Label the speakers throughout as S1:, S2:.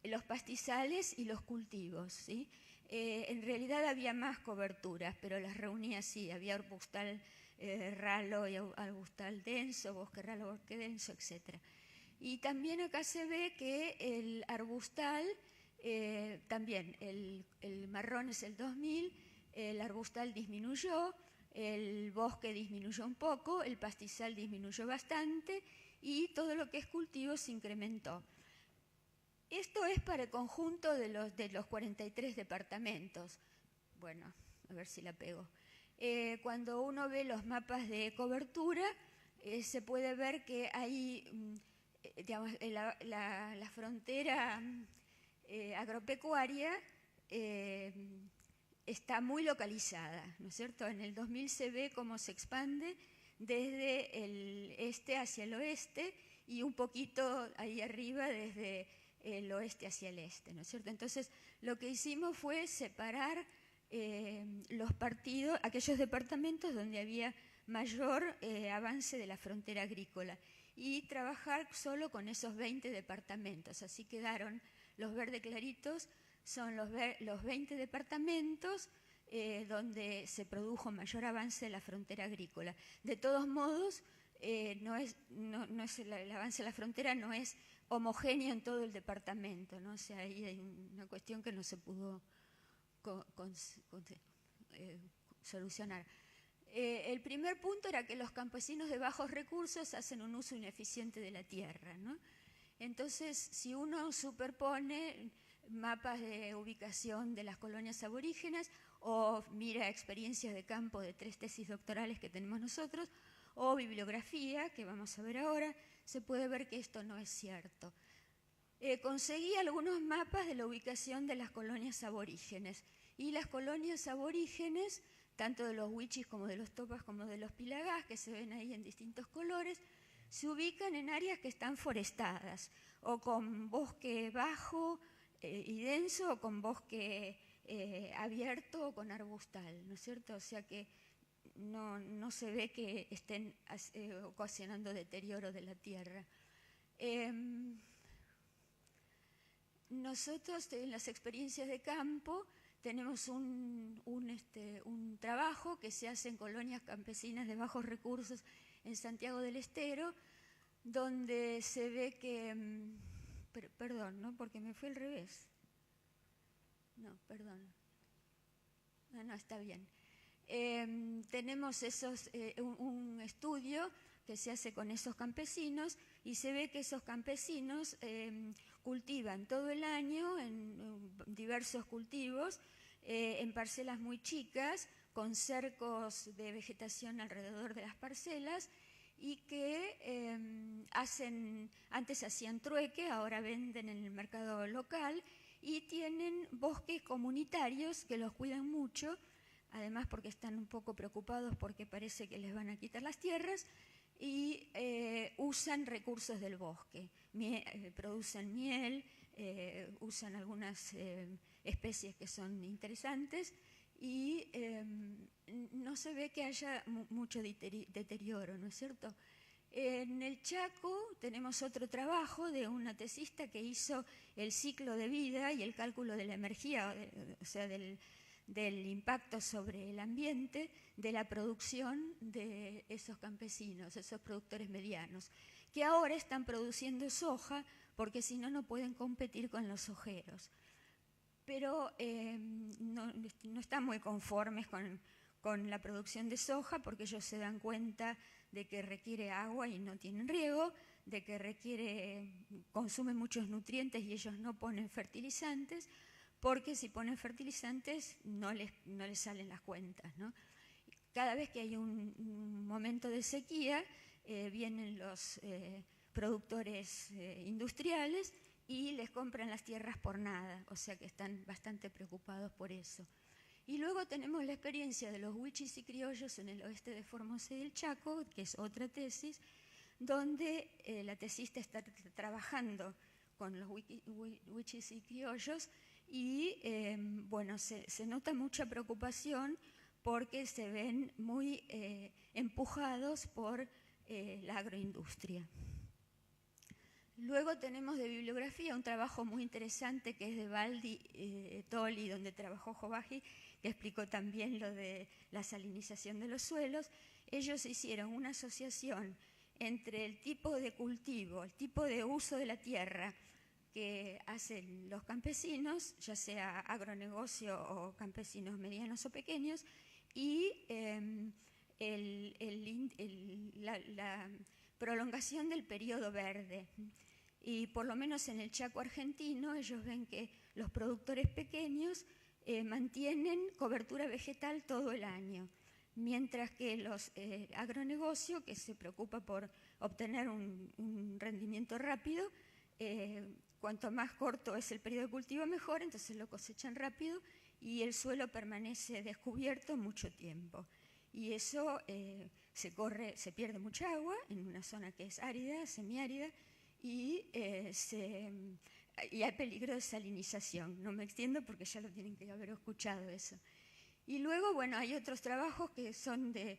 S1: los pastizales y los cultivos, ¿sí? En realidad había más coberturas, pero las reunía así, había arbustal ralo y arbustal denso, bosque ralo, bosque denso, etc. Y también acá se ve que el arbustal, también el marrón es el 2000, el arbustal disminuyó, el bosque disminuyó un poco, el pastizal disminuyó bastante y todo lo que es cultivo se incrementó. Esto es para el conjunto de los 43 departamentos. Bueno, a ver si la pego. Cuando uno ve los mapas de cobertura, se puede ver que hay, digamos, la frontera agropecuaria está muy localizada, ¿no es cierto? En el 2000 se ve cómo se expande desde el este hacia el oeste y un poquito ahí arriba desde el oeste hacia el este, ¿no es cierto? Entonces, lo que hicimos fue separar los partidos, aquellos departamentos donde había mayor avance de la frontera agrícola y trabajar solo con esos 20 departamentos. Así quedaron los verde claritos, son los 20 departamentos donde se produjo mayor avance de la frontera agrícola. De todos modos, el avance de la frontera no es homogéneo en todo el departamento, ¿no? O sea, ahí hay una cuestión que no se pudo solucionar. El primer punto era que los campesinos de bajos recursos hacen un uso ineficiente de la tierra, ¿no? Entonces, si uno superpone mapas de ubicación de las colonias aborígenas o mira experiencias de campo de 3 tesis doctorales que tenemos nosotros o bibliografía, que vamos a ver ahora, se puede ver que esto no es cierto. Conseguí algunos mapas de la ubicación de las colonias aborígenes y las colonias aborígenes, tanto de los huichis como de los topas como de los pilagás, que se ven ahí en distintos colores, se ubican en áreas que están forestadas o con bosque bajo y denso o con bosque abierto o con arbustal, ¿no es cierto? O sea que no se ve que estén ocasionando deterioro de la tierra. Nosotros en las experiencias de campo tenemos un trabajo que se hace en colonias campesinas de bajos recursos en Santiago del Estero, donde se ve que, perdón, ¿no? Porque me fue al revés. No, perdón. No, está bien. Tenemos un estudio que se hace con esos campesinos y se ve que esos campesinos cultivan todo el año en diversos cultivos, en parcelas muy chicas, con cercos de vegetación alrededor de las parcelas y que antes hacían trueque, ahora venden en el mercado local y tienen bosques comunitarios que los cuidan mucho, además porque están un poco preocupados porque parece que les van a quitar las tierras y usan recursos del bosque, producen miel, usan algunas especies que son interesantes y no se ve que haya mucho deterioro, ¿no es cierto? En el Chaco tenemos otro trabajo de una tesista que hizo el ciclo de vida y el cálculo de la energía, o sea, del impacto sobre el ambiente de la producción de esos campesinos, esos productores medianos, que ahora están produciendo soja porque si no, no pueden competir con los sojeros. Pero no están muy conformes con la producción de soja porque ellos se dan cuenta de que requiere agua y no tienen riego, de que consume muchos nutrientes y ellos no ponen fertilizantes, porque si ponen fertilizantes no les salen las cuentas, ¿no? Cada vez que hay un momento de sequía, vienen los productores industriales y les compran las tierras por nada, o sea que están bastante preocupados por eso. Y luego tenemos la experiencia de los huichis y criollos en el oeste de Formosa y del Chaco, que es otra tesis, donde la tesista está trabajando con los huichis y criollos y bueno, se nota mucha preocupación porque se ven muy empujados por la agroindustria. Luego tenemos de bibliografía un trabajo muy interesante que es de Baldi Tolli, donde trabajó Jovaji, que explicó también lo de la salinización de los suelos. Ellos hicieron una asociación entre el tipo de cultivo, el tipo de uso de la tierra que hacen los campesinos, ya sea agronegocio o campesinos medianos o pequeños, y la prolongación del periodo verde. Y por lo menos en el Chaco argentino ellos ven que los productores pequeños mantienen cobertura vegetal todo el año, mientras que los agronegocios, que se preocupa por obtener un rendimiento rápido, cuanto más corto es el periodo de cultivo mejor, entonces lo cosechan rápido y el suelo permanece descubierto mucho tiempo. Y eso se pierde mucha agua en una zona que es árida, semiárida, y hay peligro de salinización. No me extiendo porque ya lo tienen que haber escuchado eso. Y luego, bueno, hay otros trabajos que son de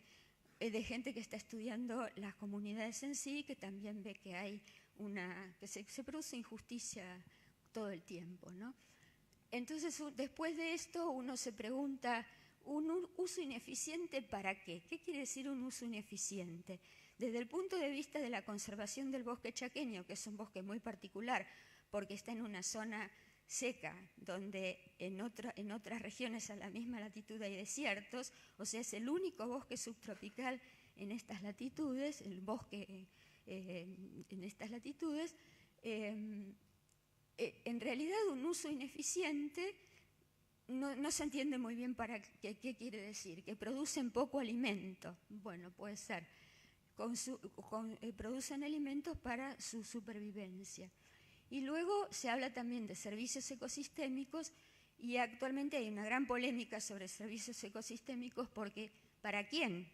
S1: gente que está estudiando las comunidades en sí, que también ve que hay que se produce injusticia todo el tiempo, ¿no? Entonces, después de esto, uno se pregunta, ¿un uso ineficiente para qué? ¿Qué quiere decir un uso ineficiente? Desde el punto de vista de la conservación del bosque chaqueño, que es un bosque muy particular, porque está en una zona seca, donde en otras regiones a la misma latitud hay desiertos, o sea, es el único bosque subtropical en estas latitudes, el bosque en estas latitudes. En realidad un uso ineficiente no se entiende muy bien qué quiere decir, que producen poco alimento. Bueno, puede ser, producen alimentos para su supervivencia. Y luego se habla también de servicios ecosistémicos, y actualmente hay una gran polémica sobre servicios ecosistémicos porque ¿para quién?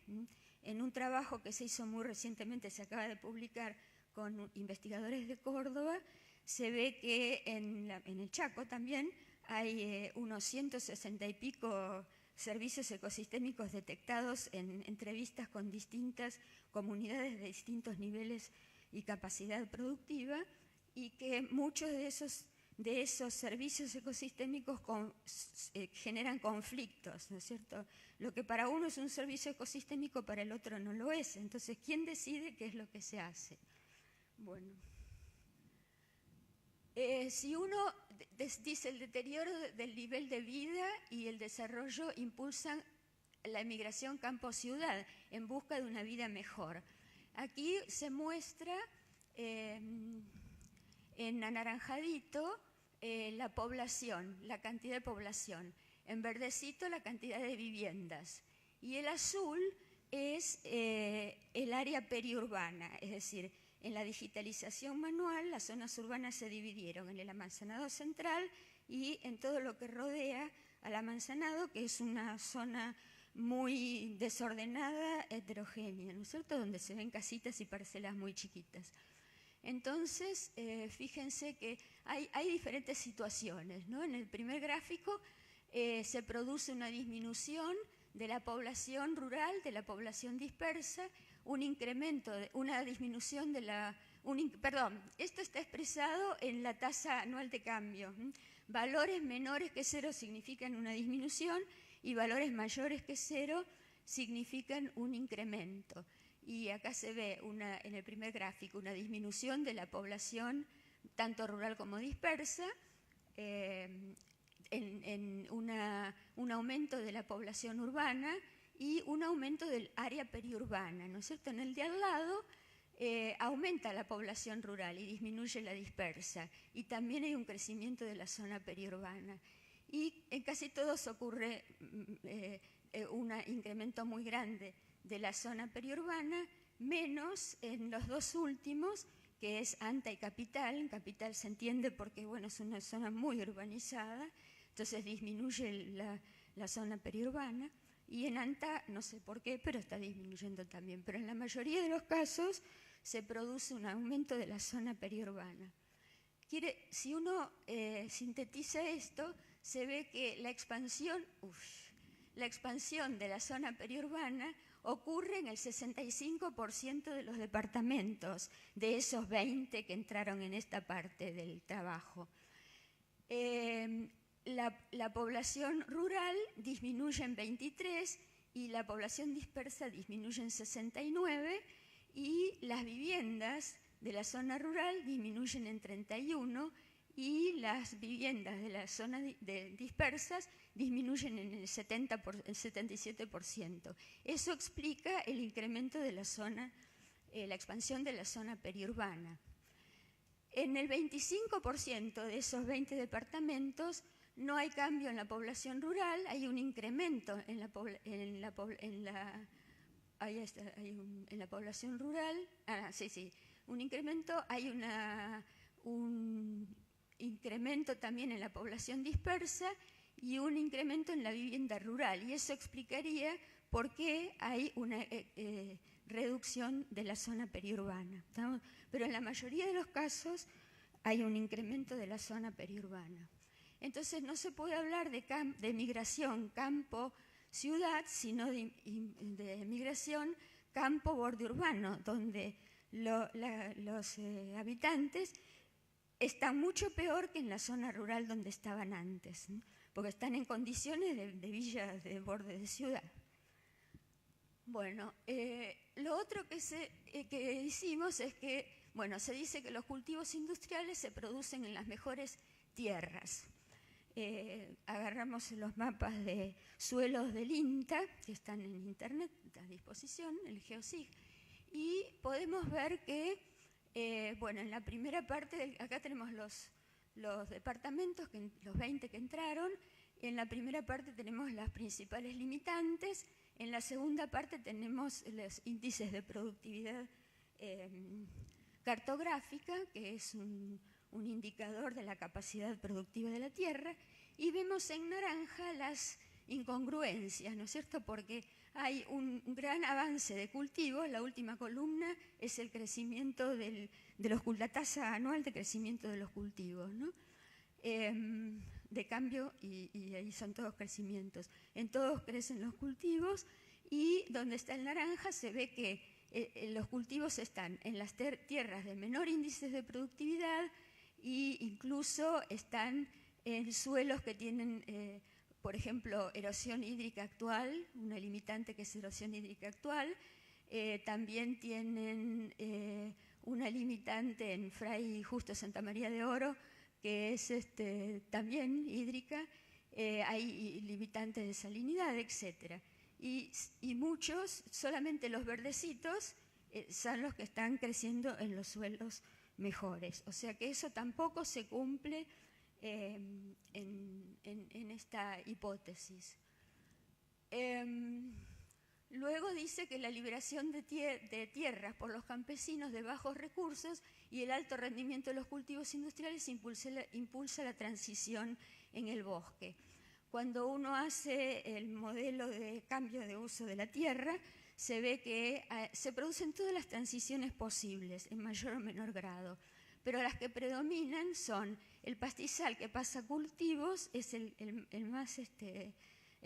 S1: En un trabajo que se hizo muy recientemente, se acaba de publicar con investigadores de Córdoba, se ve que en el Chaco también hay unos 160 y pico servicios ecosistémicos detectados en entrevistas con distintas comunidades de distintos niveles y capacidad productiva, y que muchos de esos servicios ecosistémicos generan conflictos, ¿no es cierto? Lo que para uno es un servicio ecosistémico, para el otro no lo es. Entonces, ¿quién decide qué es lo que se hace? Bueno, si uno dice el deterioro del nivel de vida y el desarrollo impulsan la emigración campo-ciudad en busca de una vida mejor. Aquí se muestra en anaranjadito la población, la cantidad de población, en verdecito la cantidad de viviendas, y el azul es el área periurbana, es decir, en la digitalización manual las zonas urbanas se dividieron en el amanzanado central y en todo lo que rodea al amanzanado, que es una zona muy desordenada, heterogénea, ¿no es cierto?, donde se ven casitas y parcelas muy chiquitas. Entonces, fíjense que hay diferentes situaciones, ¿no? En el primer gráfico se produce una disminución de la población rural, de la población dispersa, un incremento, una disminución de esto está expresado en la tasa anual de cambio. Valores menores que 0 significan una disminución y valores mayores que 0 significan un incremento. Y acá se ve en el primer gráfico una disminución de la población, tanto rural como dispersa, en un aumento de la población urbana y un aumento del área periurbana, ¿no es cierto? En el de al lado aumenta la población rural y disminuye la dispersa, y también hay un crecimiento de la zona periurbana. Y en casi todos ocurre un incremento muy grande de la zona periurbana, menos en los dos últimos, que es Anta y Capital. En Capital se entiende porque, bueno, es una zona muy urbanizada, entonces disminuye la zona periurbana, y en Anta no sé por qué, pero está disminuyendo también. Pero en la mayoría de los casos se produce un aumento de la zona periurbana. Si uno sintetiza esto, se ve que la expansión de la zona periurbana ocurre en el 65% de los departamentos, de esos 20 que entraron en esta parte del trabajo. La población rural disminuye en 23 y la población dispersa disminuye en 69 y las viviendas de la zona rural disminuyen en 31 y las viviendas de la zona dispersas disminuyen en el 77%. Eso explica el incremento de la zona, la expansión de la zona periurbana. En el 25% de esos 20 departamentos no hay cambio en la población rural, hay un incremento en la población rural, un incremento, hay un incremento también en la población dispersa y un incremento en la vivienda rural, y eso explicaría por qué hay una reducción de la zona periurbana. ¿Estamos? Pero en la mayoría de los casos hay un incremento de la zona periurbana. Entonces no se puede hablar de migración campo-ciudad, sino de migración campo-borde urbano, donde los habitantes están mucho peor que en la zona rural donde estaban antes, ¿no? Porque están en condiciones de villas de borde de ciudad. Bueno, lo otro que hicimos es que, bueno, se dice que los cultivos industriales se producen en las mejores tierras. Agarramos los mapas de suelos del INTA, que están en internet a disposición, el GeoSig, y podemos ver que, bueno, en la primera parte, acá tenemos los departamentos, los 20 que entraron, en la primera parte tenemos las principales limitantes, en la segunda parte tenemos los índices de productividad cartográfica, que es un indicador de la capacidad productiva de la tierra, y vemos en naranja las incongruencias, ¿no es cierto? Porque hay un gran avance de cultivos, la última columna es el crecimiento la tasa anual de crecimiento de los cultivos, ¿no? De cambio, y ahí son todos crecimientos. En todos crecen los cultivos, y donde está el naranja se ve que los cultivos están en las tierras de menor índice de productividad, e incluso están en suelos que tienen, por ejemplo, erosión hídrica actual, una limitante que es erosión hídrica actual. También tienen una limitante en Fray Justo Santa María de Oro, que es también hídrica. Hay limitantes de salinidad, etc. Y muchos, solamente los verdecitos, son los que están creciendo en los suelos mejores. O sea que eso tampoco se cumple en esta hipótesis. Luego dice que la liberación de tierras por los campesinos de bajos recursos y el alto rendimiento de los cultivos industriales impulsa la transición en el bosque. Cuando uno hace el modelo de cambio de uso de la tierra, se ve que se producen todas las transiciones posibles, en mayor o menor grado, pero las que predominan son el pastizal que pasa a cultivos, es el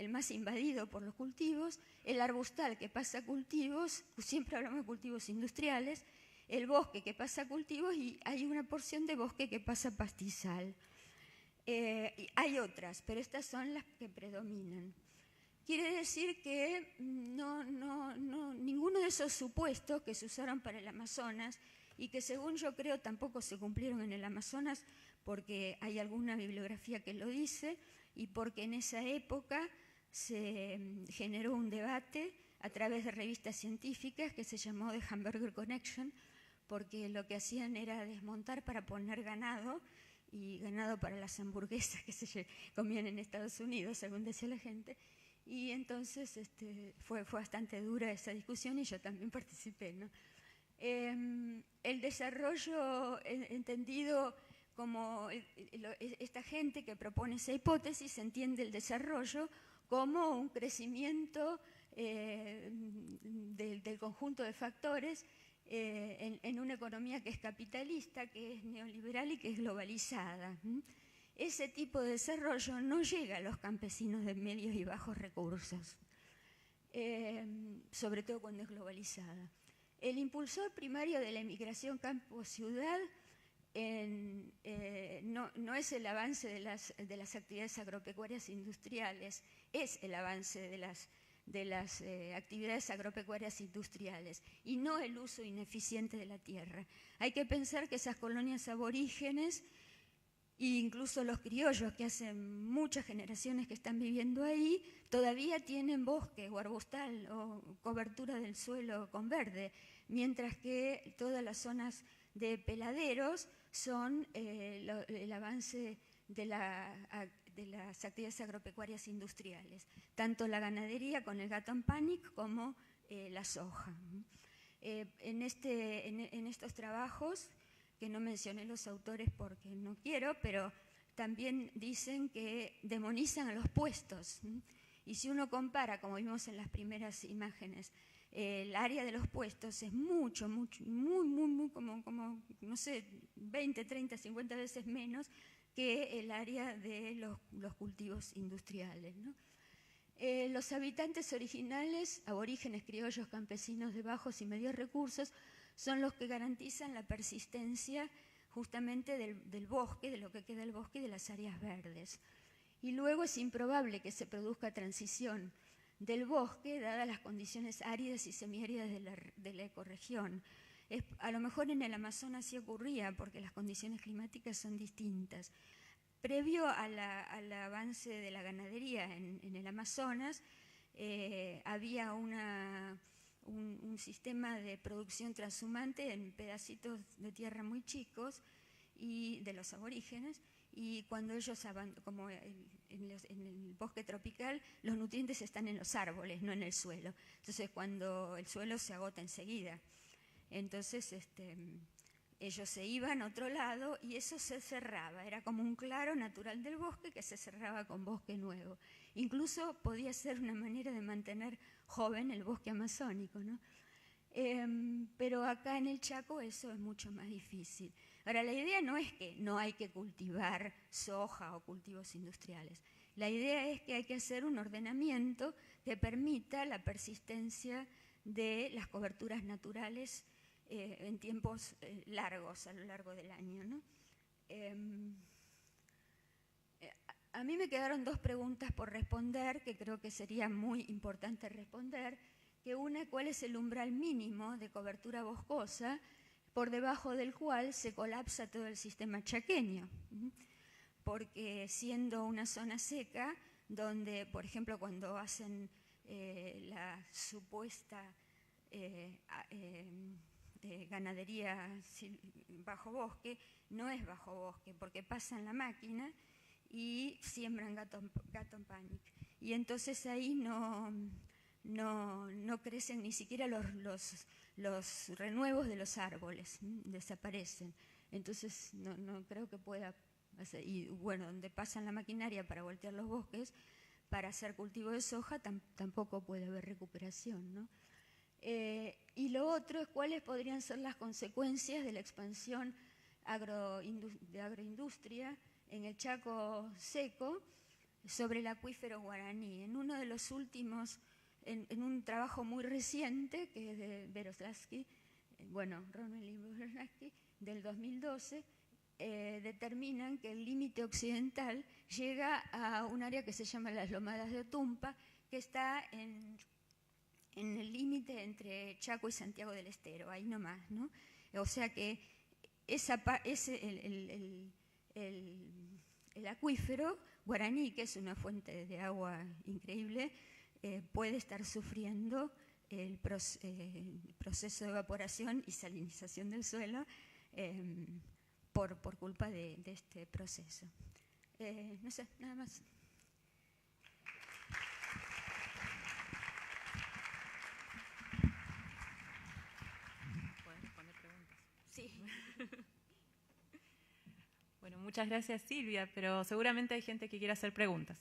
S1: más invadido por los cultivos, el arbustal que pasa a cultivos, siempre hablamos de cultivos industriales, el bosque que pasa a cultivos, y hay una porción de bosque que pasa a pastizal. Hay otras, pero estas son las que predominan. Quiere decir que ninguno de esos supuestos que se usaron para el Amazonas, y que según yo creo tampoco se cumplieron en el Amazonas, porque hay alguna bibliografía que lo dice, y porque en esa época se generó un debate a través de revistas científicas que se llamó The Hamburger Connection, porque lo que hacían era desmontar para poner ganado, y ganado para las hamburguesas que se comían en Estados Unidos, según decía la gente. Y entonces fue bastante dura esa discusión, y yo también participé, ¿no? El desarrollo entendido como esta gente que propone esa hipótesis entiende el desarrollo como un crecimiento del conjunto de factores en una economía que es capitalista, que es neoliberal y que es globalizada. Ese tipo de desarrollo no llega a los campesinos de medios y bajos recursos. sobre todo cuando es globalizada. El impulsor primario de la emigración campo-ciudad no es el avance de las actividades agropecuarias industriales, es el avance de las actividades agropecuarias industriales y no el uso ineficiente de la tierra. Hay que pensar que esas colonias aborígenes e incluso los criollos, que hace muchas generaciones que están viviendo ahí, todavía tienen bosque o arbustal o cobertura del suelo con verde, mientras que todas las zonas de peladeros son el avance de las actividades agropecuarias industriales, tanto la ganadería con el Gatton Panic como la soja. En estos trabajos, que no mencioné los autores porque no quiero, pero también dicen que demonizan a los puestos. Y si uno compara, como vimos en las primeras imágenes, el área de los puestos es muy, como, no sé, 20, 30, 50 veces menos que el área de los cultivos industriales, ¿no? Los habitantes originales, aborígenes, criollos, campesinos de bajos y medios recursos, son los que garantizan la persistencia justamente del bosque, de lo que queda del bosque y de las áreas verdes. Y luego es improbable que se produzca transición del bosque, dadas las condiciones áridas y semiáridas de la ecorregión. A lo mejor en el Amazonas sí ocurría, porque las condiciones climáticas son distintas. Previo al avance de la ganadería en el Amazonas, había un sistema de producción transhumante en pedacitos de tierra muy chicos y de los aborígenes, y cuando ellos, como en el bosque tropical, los nutrientes están en los árboles, no en el suelo. Entonces, cuando el suelo se agota enseguida, entonces ellos se iban a otro lado y eso se cerraba. Era como un claro natural del bosque que se cerraba con bosque nuevo. Incluso podía ser una manera de mantener joven el bosque amazónico, ¿no? Pero acá en el Chaco eso es mucho más difícil. Ahora, la idea no es que no hay que cultivar soja o cultivos industriales. La idea es que hay que hacer un ordenamiento que permita la persistencia de las coberturas naturales en tiempos largos, a lo largo del año, ¿no? A mí me quedaron dos preguntas por responder, que creo que sería muy importante responder, que una, ¿cuál es el umbral mínimo de cobertura boscosa por debajo del cual se colapsa todo el sistema chaqueño? Porque siendo una zona seca, donde, por ejemplo, cuando hacen la supuesta ganadería bajo bosque, no es bajo bosque, porque pasan la máquina y siembran Gatton Panic. Y entonces ahí no crecen ni siquiera los renuevos de los árboles, desaparecen. Entonces no creo que pueda hacer. Y bueno, donde pasan la maquinaria para voltear los bosques, para hacer cultivo de soja, tampoco puede haber recuperación, ¿no? Y lo otro es cuáles podrían ser las consecuencias de la expansión de agroindustria en el Chaco seco sobre el acuífero guaraní. En uno de los últimos, en un trabajo muy reciente, que es de Beroslavsky, Ronald y Beroslavsky, del 2012, determinan que el límite occidental llega a un área que se llama las Lomadas de Otumpa, que está en el límite entre Chaco y Santiago del Estero, ahí nomás, ¿no? O sea que el acuífero guaraní, que es una fuente de agua increíble, puede estar sufriendo el proceso de evaporación y salinización del suelo por culpa de este proceso. No sé, nada más.
S2: ¿Pueden responder preguntas?
S1: Sí.
S2: Bueno, muchas gracias, Silvia, pero seguramente hay gente que quiera hacer preguntas.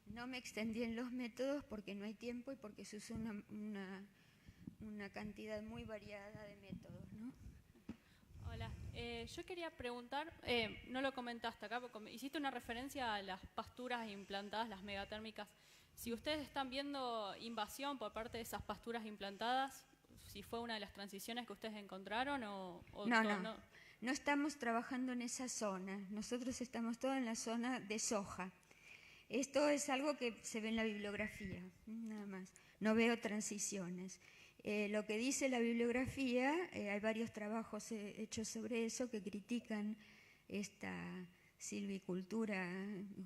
S1: No me extendí en los métodos porque no hay tiempo y porque se usa una cantidad muy variada de métodos, ¿no?
S3: Hola, yo quería preguntar, no lo comentaste acá, porque hiciste una referencia a las pasturas implantadas, las megatérmicas. Si ustedes están viendo invasión por parte de esas pasturas implantadas, si fue una de las transiciones que ustedes encontraron o
S1: no estamos trabajando en esa zona. Nosotros estamos todos en la zona de soja. Esto es algo que se ve en la bibliografía, nada más. No veo transiciones. Lo que dice la bibliografía, hay varios trabajos hechos sobre eso que critican esta silvicultura,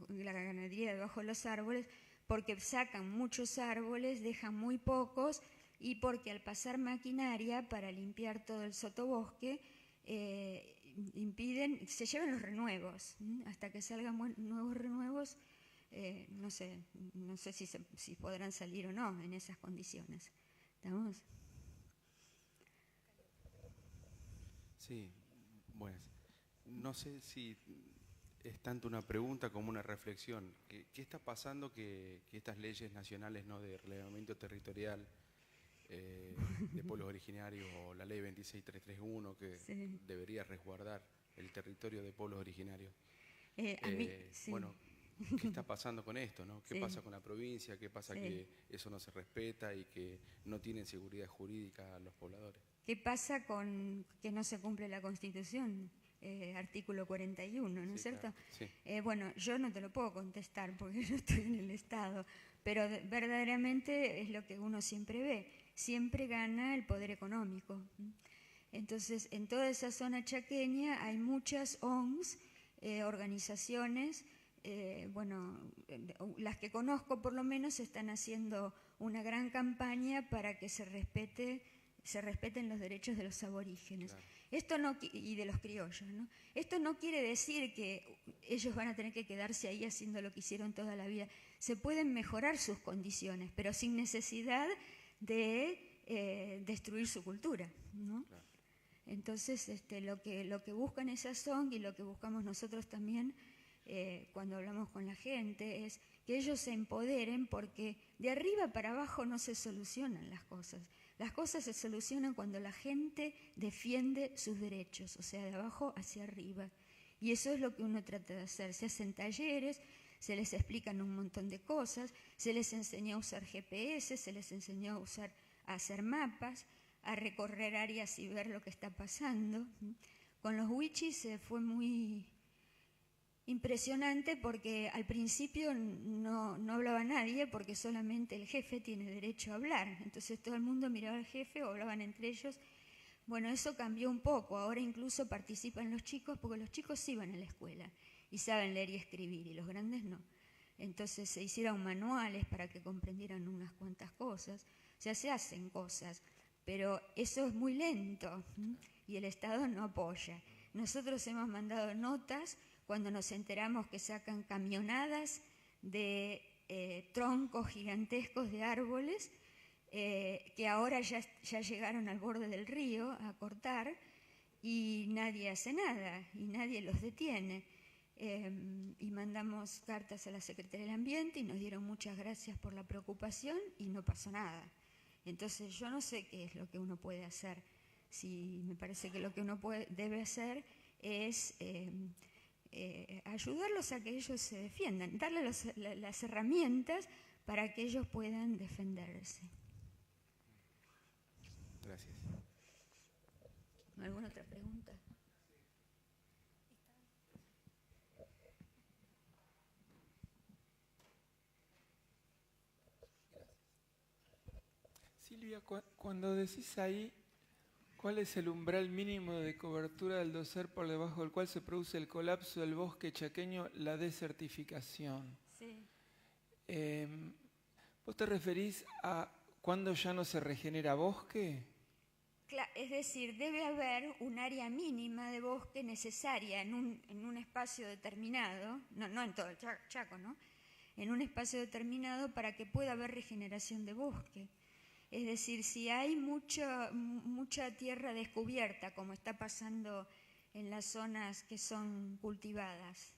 S1: la ganadería debajo de los árboles, porque sacan muchos árboles, dejan muy pocos, y porque al pasar maquinaria para limpiar todo el sotobosque, se llevan los renuevos, hasta que salgan nuevos renuevos. No sé si podrán salir o no en esas condiciones. ¿Estamos?
S4: Sí, bueno, no sé si es tanto una pregunta como una reflexión. ¿Qué está pasando que estas leyes nacionales, ¿no?, de reglamento territorial de pueblos originarios, o la ley 26331, que sí debería resguardar el territorio de pueblos originarios? Sí. Bueno, ¿qué está pasando con esto, no? ¿Qué pasa con la provincia? ¿Qué pasa que eso no se respeta y que no tienen seguridad jurídica los pobladores?
S1: ¿Qué pasa con que no se cumple la Constitución? Artículo 41, ¿no es cierto?
S4: Claro, sí.
S1: Bueno, yo no te lo puedo contestar porque yo estoy en el Estado, pero verdaderamente es lo que uno siempre ve. Siempre gana el poder económico. Entonces, en toda esa zona chaqueña hay muchas ONGs, organizaciones, las que conozco por lo menos están haciendo una gran campaña para que se respeten los derechos de los aborígenes. Claro. Esto no, y de los criollos, ¿no? Esto no quiere decir que ellos van a tener que quedarse ahí haciendo lo que hicieron toda la vida. Se pueden mejorar sus condiciones, pero sin necesidad de destruir su cultura, ¿no? Claro. Entonces, lo que buscan esas ONG y lo que buscamos nosotros también cuando hablamos con la gente es que ellos se empoderen, porque de arriba para abajo no se solucionan las cosas. Las cosas se solucionan cuando la gente defiende sus derechos, o sea, de abajo hacia arriba. Y eso es lo que uno trata de hacer. Se hacen talleres, se les explican un montón de cosas, se les enseñó a usar GPS, se les enseñó a hacer mapas, a recorrer áreas y ver lo que está pasando. Con los wichis fue muy impresionante porque al principio no hablaba nadie, porque solamente el jefe tiene derecho a hablar. Entonces todo el mundo miraba al jefe o hablaban entre ellos. Bueno, eso cambió un poco. Ahora incluso participan los chicos, porque los chicos sí van a la escuela y saben leer y escribir, y los grandes no. Entonces se hicieron manuales para que comprendieran unas cuantas cosas. O sea, se hacen cosas, pero eso es muy lento y el Estado no apoya. Nosotros hemos mandado notas cuando nos enteramos que sacan camionadas de troncos gigantescos de árboles que ahora ya llegaron al borde del río a cortar, y nadie hace nada y nadie los detiene. Y mandamos cartas a la Secretaría del Ambiente y nos dieron muchas gracias por la preocupación y no pasó nada. Entonces yo no sé qué es lo que uno puede hacer. Me parece que lo que uno debe hacer es ayudarlos a que ellos se defiendan, darles las herramientas para que ellos puedan defenderse.
S4: Gracias.
S1: ¿Alguna otra pregunta?
S5: Silvia, cuando decís ahí, ¿cuál es el umbral mínimo de cobertura del doser por debajo del cual se produce el colapso del bosque chaqueño, la desertificación?
S1: Sí.
S5: ¿Vos te referís a cuándo ya no se regenera bosque?
S1: Es decir, debe haber un área mínima de bosque necesaria en un espacio determinado, no en todo el Chaco, ¿no? En un espacio determinado para que pueda haber regeneración de bosque. Es decir, si hay mucha tierra descubierta, como está pasando en las zonas que son cultivadas,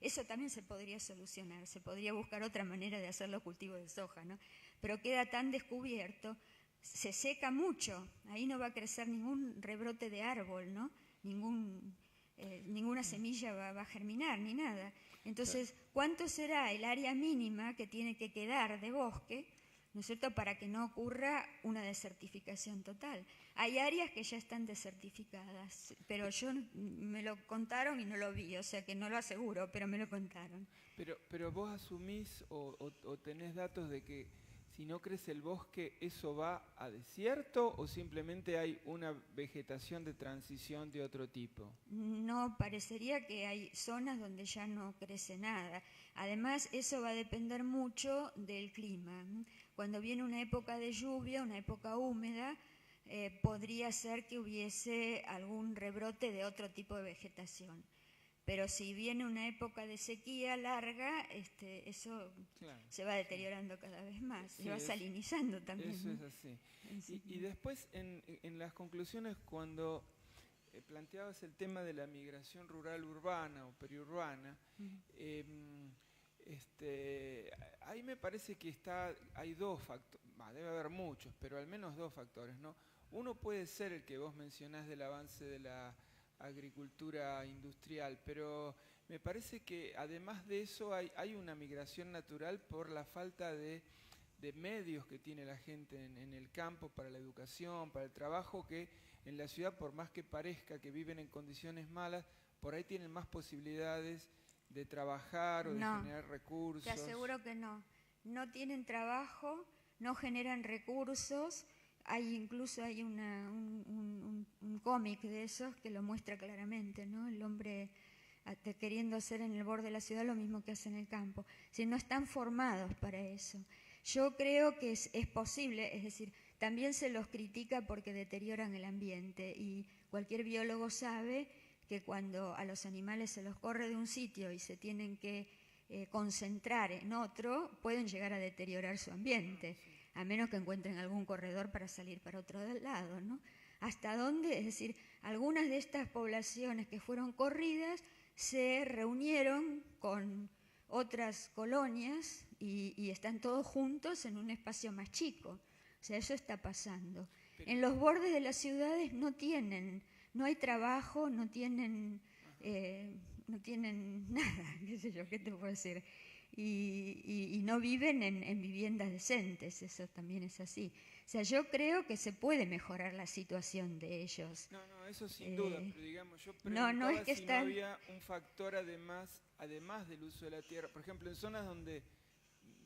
S1: eso también se podría solucionar. Se podría buscar otra manera de hacer los cultivos de soja, ¿no? Pero queda tan descubierto, se seca mucho, ahí no va a crecer ningún rebrote de árbol, ¿no? ninguna semilla va a germinar ni nada. Entonces, ¿cuánto será el área mínima que tiene que quedar de bosque, ¿no es cierto?, para que no ocurra una desertificación total? Hay áreas que ya están desertificadas, pero me lo contaron y no lo vi, o sea que no lo aseguro, pero me lo contaron.
S5: Pero vos asumís o tenés datos de que si no crece el bosque, ¿eso va a desierto o simplemente hay una vegetación de transición de otro tipo?
S1: No, parecería que hay zonas donde ya no crece nada. Además, eso va a depender mucho del clima. Cuando viene una época de lluvia, una época húmeda, podría ser que hubiese algún rebrote de otro tipo de vegetación. Pero si viene una época de sequía larga, eso claro, se va deteriorando cada vez más, se va salinizando también.
S5: Eso es así. Y después, en las conclusiones, cuando planteabas el tema de la migración rural-urbana o periurbana, ahí me parece que hay dos factores, debe haber muchos, pero al menos dos factores, ¿no? Uno puede ser el que vos mencionás del avance de la agricultura industrial, pero me parece que además de eso hay una migración natural por la falta de medios que tiene la gente en el campo para la educación, para el trabajo, que en la ciudad, por más que parezca que viven en condiciones malas, por ahí tienen más posibilidades de trabajar o de generar recursos.
S1: Te aseguro que no. No tienen trabajo, no generan recursos. Incluso hay un cómic de esos que lo muestra claramente, ¿no? El hombre queriendo hacer en el borde de la ciudad lo mismo que hace en el campo. Si no están formados para eso. Yo creo que es posible, es decir, también se los critica porque deterioran el ambiente y cualquier biólogo sabe que cuando a los animales se los corre de un sitio y se tienen que concentrar en otro, pueden llegar a deteriorar su ambiente, a menos que encuentren algún corredor para salir para otro lado, ¿no? ¿Hasta dónde? Es decir, algunas de estas poblaciones que fueron corridas se reunieron con otras colonias y están todos juntos en un espacio más chico. O sea, eso está pasando. En los bordes de las ciudades no hay trabajo, no tienen nada, qué sé yo, qué te puedo decir. Y no viven en viviendas decentes, eso también es así. O sea, yo creo que se puede mejorar la situación de ellos.
S5: No, eso sin duda, pero digamos, yo preguntaba si no había un factor además del uso de la tierra. Por ejemplo, en zonas donde,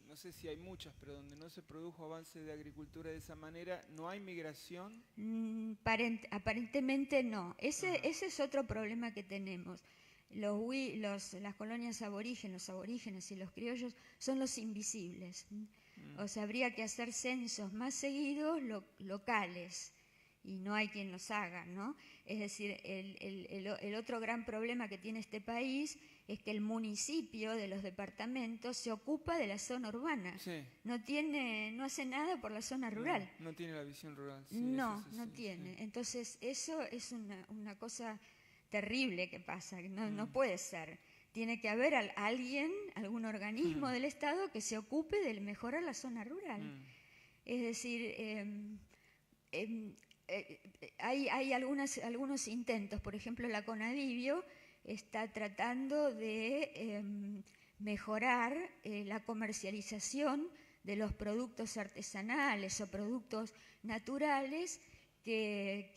S5: no sé si hay muchas, pero donde no se produjo avance de agricultura de esa manera, ¿no hay migración?
S1: Aparentemente no. Ese es otro problema que tenemos. Las colonias aborígenes, los aborígenes y los criollos son los invisibles. O sea, habría que hacer censos más seguidos locales y no hay quien los haga, ¿no? Es decir, el otro gran problema que tiene este país es que el municipio de los departamentos se ocupa de la zona urbana. Sí. No hace nada por la zona rural.
S5: No tiene la visión rural. Sí,
S1: no tiene. Sí. Entonces, eso es una cosa terrible que pasa, no puede ser. Tiene que haber algún organismo del Estado que se ocupe de mejorar la zona rural. Es decir, hay algunos intentos, por ejemplo, la Conadivio está tratando de mejorar la comercialización de los productos artesanales o productos naturales que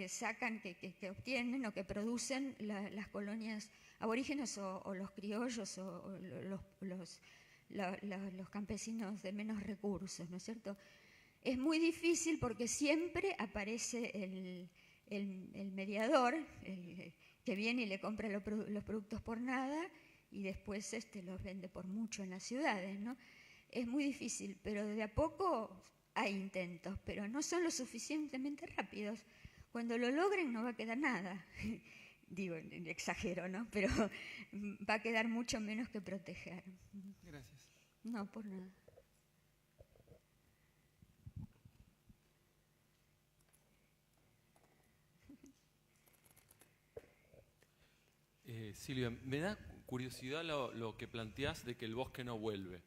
S1: sacan, que obtienen o que producen las colonias aborígenes o los criollos o los campesinos de menos recursos, ¿no es cierto? Es muy difícil porque siempre aparece el mediador que viene y le compra los productos por nada y después los vende por mucho en las ciudades, ¿no? Es muy difícil, pero de a poco hay intentos, pero no son lo suficientemente rápidos. Cuando lo logren no va a quedar nada. Digo, exagero, ¿no? Pero va a quedar mucho menos que proteger.
S5: Gracias.
S1: No, por nada.
S6: Silvia, me da curiosidad lo que planteás de que el bosque no vuelve.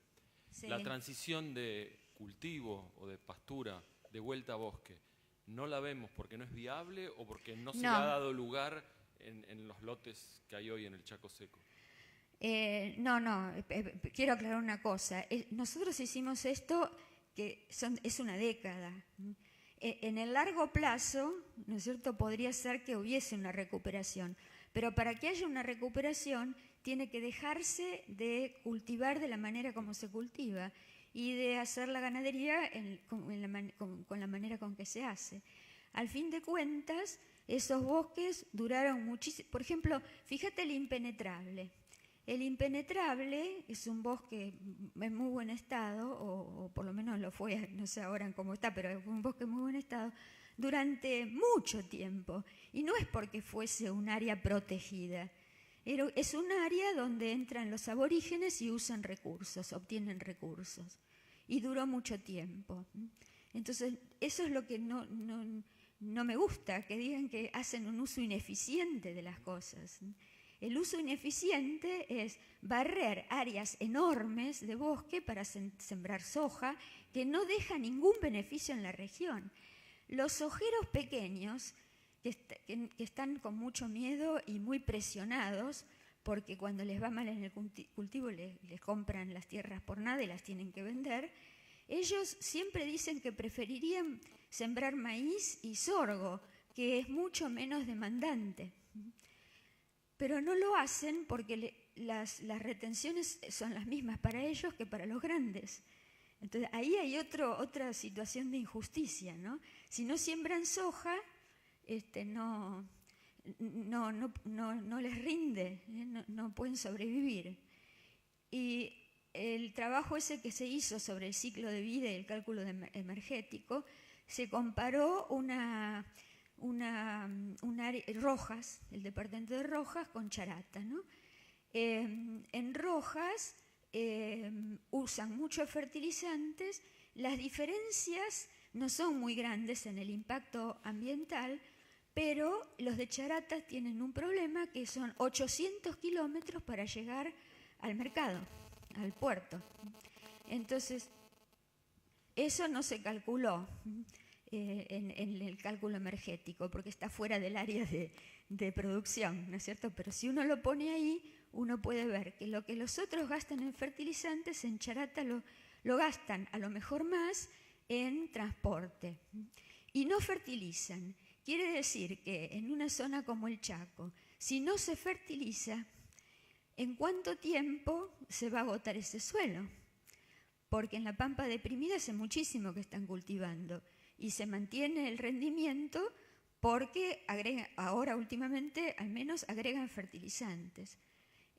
S6: Sí. La transición de cultivo o de pastura de vuelta a bosque, no la vemos porque no es viable o porque no se
S1: No.
S6: le ha dado lugar en los lotes que hay hoy en el Chaco Seco.
S1: Quiero aclarar una cosa. Nosotros hicimos esto que es una década. En el largo plazo, ¿no es cierto?, podría ser que hubiese una recuperación, pero para que haya una recuperación tiene que dejarse de cultivar de la manera como se cultiva y de hacer la ganadería con la manera con que se hace. Al fin de cuentas, esos bosques duraron muchísimo. Por ejemplo, fíjate el impenetrable. El impenetrable es un bosque en muy buen estado, o por lo menos lo fue, no sé ahora cómo está, pero fue un bosque en muy buen estado durante mucho tiempo. Y no es porque fuese un área protegida, es un área donde entran los aborígenes y usan recursos, obtienen recursos. Y duró mucho tiempo. Entonces, eso es lo que no me gusta, que digan que hacen un uso ineficiente de las cosas. El uso ineficiente es barrer áreas enormes de bosque para sembrar soja, que no deja ningún beneficio en la región. Los sojeros pequeños, que están con mucho miedo y muy presionados, porque cuando les va mal en el cultivo les compran las tierras por nada y las tienen que vender, ellos siempre dicen que preferirían sembrar maíz y sorgo, que es mucho menos demandante. Pero no lo hacen porque las retenciones son las mismas para ellos que para los grandes. Entonces ahí hay otra situación de injusticia, ¿no? Si no siembran soja, no les rinde, no pueden sobrevivir. Y el trabajo ese que se hizo sobre el ciclo de vida y el cálculo energético, se comparó Rojas, el departamento de Rojas, con Charata, ¿no? En Rojas usan muchos fertilizantes, las diferencias no son muy grandes en el impacto ambiental, pero los de Charata tienen un problema que son 800 kilómetros para llegar al mercado, al puerto. Entonces, eso no se calculó en el cálculo energético, porque está fuera del área de producción, ¿no es cierto? Pero si uno lo pone ahí, uno puede ver que lo que los otros gastan en fertilizantes, en Charata lo gastan a lo mejor más en transporte. Y no fertilizan. Quiere decir que en una zona como el Chaco, si no se fertiliza, ¿en cuánto tiempo se va a agotar ese suelo? Porque en la pampa deprimida hace muchísimo que están cultivando y se mantiene el rendimiento porque ahora últimamente al menos agregan fertilizantes.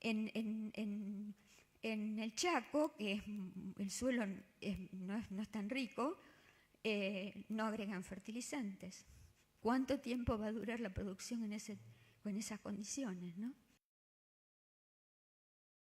S1: En el Chaco, que el suelo no es tan rico, no agregan fertilizantes. ¿Cuánto tiempo va a durar la producción con esas condiciones, ¿no?